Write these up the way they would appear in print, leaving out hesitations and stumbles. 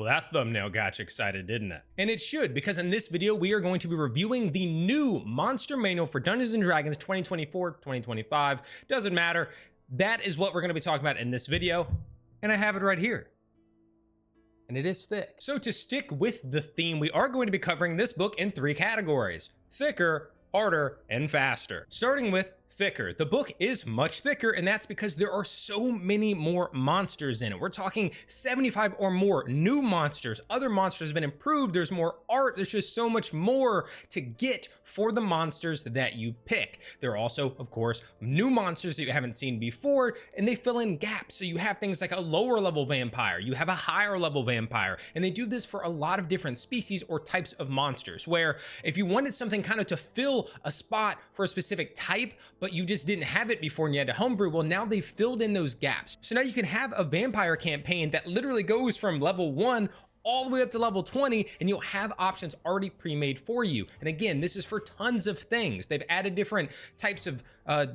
Well, that thumbnail got you excited, didn't it? And it should, because in this video, we are going to be reviewing the new Monster Manual for Dungeons & Dragons 2024, 2025. Doesn't matter. That is what we're going to be talking about in this video. And I have it right here. And it is thick. So to stick with the theme, we are going to be covering this book in 3 categories: thicker, harder, and faster. Starting with thicker. The book is much thicker, and that's because there are so many more monsters in it. We're talking 75 or more new monsters. Other monsters have been improved. There's more art. There's just so much more to get for the monsters that you pick. There are also, of course, new monsters that you haven't seen before, and they fill in gaps. So you have things like a lower level vampire, you have a higher level vampire, and they do this for a lot of different species or types of monsters, where if you wanted something kind of to fill a spot for a specific type, but you just didn't have it before and you had to homebrew, well, now they've filled in those gaps. So now you can have a vampire campaign that literally goes from level 1 all the way up to level 20, and you'll have options already pre-made for you. And again, this is for tons of things. They've added different types of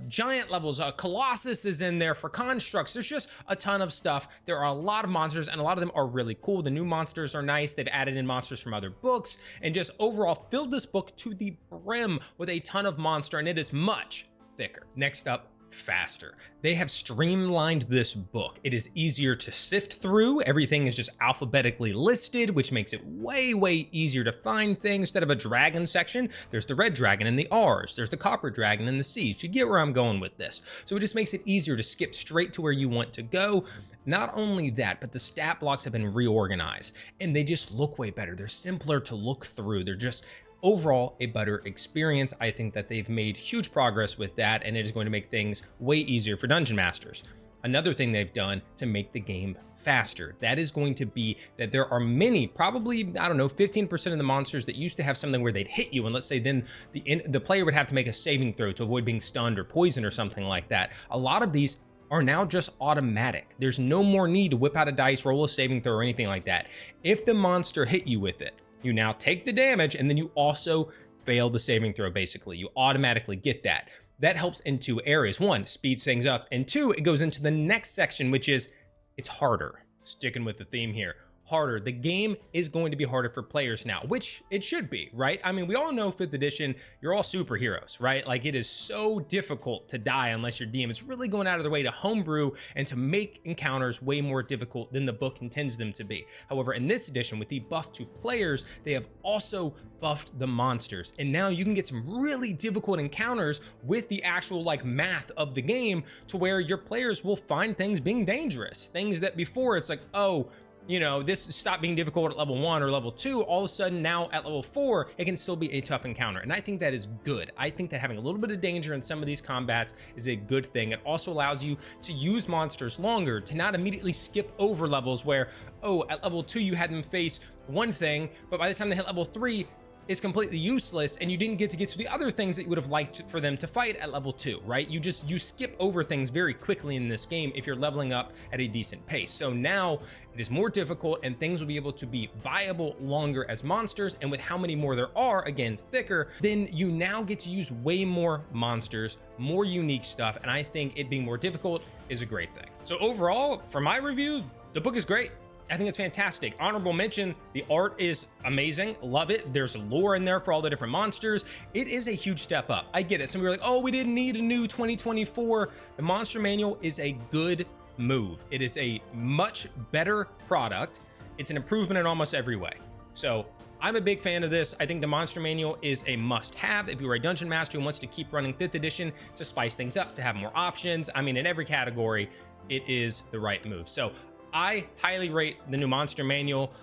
giant levels. Colossus is in there for constructs. There's just a ton of stuff. There are a lot of monsters, and a lot of them are really cool. The new monsters are nice. They've added in monsters from other books, and just overall filled this book to the brim with a ton of monster, and it is much thicker. Next up, faster. They have streamlined this book. It is easier to sift through. Everything is just alphabetically listed, which makes it way easier to find things. Instead of a dragon section, there's the red dragon and the R's. There's the copper dragon and the C's. You get where I'm going with this. So it just makes it easier to skip straight to where you want to go. Not only that, but the stat blocks have been reorganized, and they just look way better. They're simpler to look through. They're just overall a better experience. I think that they've made huge progress with that, and it is going to make things way easier for dungeon masters. Another thing they've done to make the game faster, that is going to be that there are many, probably, I don't know, 15% of the monsters that used to have something where they'd hit you, and let's say then the player would have to make a saving throw to avoid being stunned or poisoned or something like that. A lot of these are now just automatic. There's no more need to whip out a dice, roll a saving throw, or anything like that. If the monster hit you with it, you now take the damage, and then you also fail the saving throw, basically. You automatically get that. That helps in 2 areas. 1, speeds things up, and 2, it goes into the next section, which is, it's harder. Sticking with the theme here. Harder. The game is going to be harder for players now, which it should be, right? I mean, we all know 5th edition, you're all superheroes, right? Like, it is so difficult to die unless your DM is really going out of their way to homebrew and to make encounters way more difficult than the book intends them to be. However, in this edition, with the buff to players, they have also buffed the monsters, and now you can get some really difficult encounters with the actual like math of the game, to where your players will find things being dangerous, things that before it's like, oh, you know, this stopped being difficult at level 1 or level 2, all of a sudden now at level 4, it can still be a tough encounter. And I think that is good. I think that having a little bit of danger in some of these combats is a good thing. It also allows you to use monsters longer, to not immediately skip over levels where, oh, at level 2 you had them face one thing, but by the time they hit level 3, is completely useless, and you didn't get to the other things that you would have liked for them to fight at level 2, right? You skip over things very quickly in this game if you're leveling up at a decent pace. So now it is more difficult, and things will be able to be viable longer as monsters, and with how many more there are, again, thicker, then you now get to use way more monsters, more unique stuff, and I think it being more difficult is a great thing. So overall, for my review, the book is great. I think it's fantastic. Honorable mention, the art is amazing. Love it. There's lore in there for all the different monsters. It is a huge step up. I get it. Some people are like, oh, we didn't need a new 2024. The Monster Manual is a good move. It is a much better product. It's an improvement in almost every way. So I'm a big fan of this. I think the Monster Manual is a must-have if you're a dungeon master who wants to keep running 5th edition, to spice things up, to have more options. I mean, in every category, it is the right move. So I highly rate the new Monster Manual,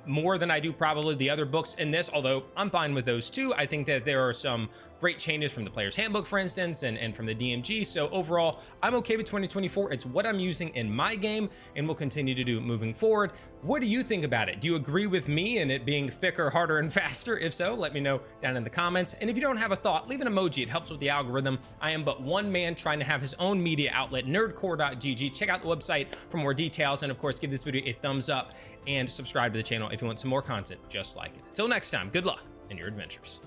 more than I do probably the other books in this, although I'm fine with those too. I think that there are some great changes from the Player's Handbook, for instance, and from the DMG. So overall, I'm okay with 2024. It's what I'm using in my game and will continue to do moving forward. What do you think about it? Do you agree with me in it being thicker, harder, and faster? If so, let me know down in the comments. And if you don't have a thought, leave an emoji. It helps with the algorithm. I am but one man trying to have his own media outlet, nerdcore.gg. Check out the website for more details. And of course, give this video a thumbs up and subscribe to the channel if you want some more content just like it. Until next time, good luck in your adventures.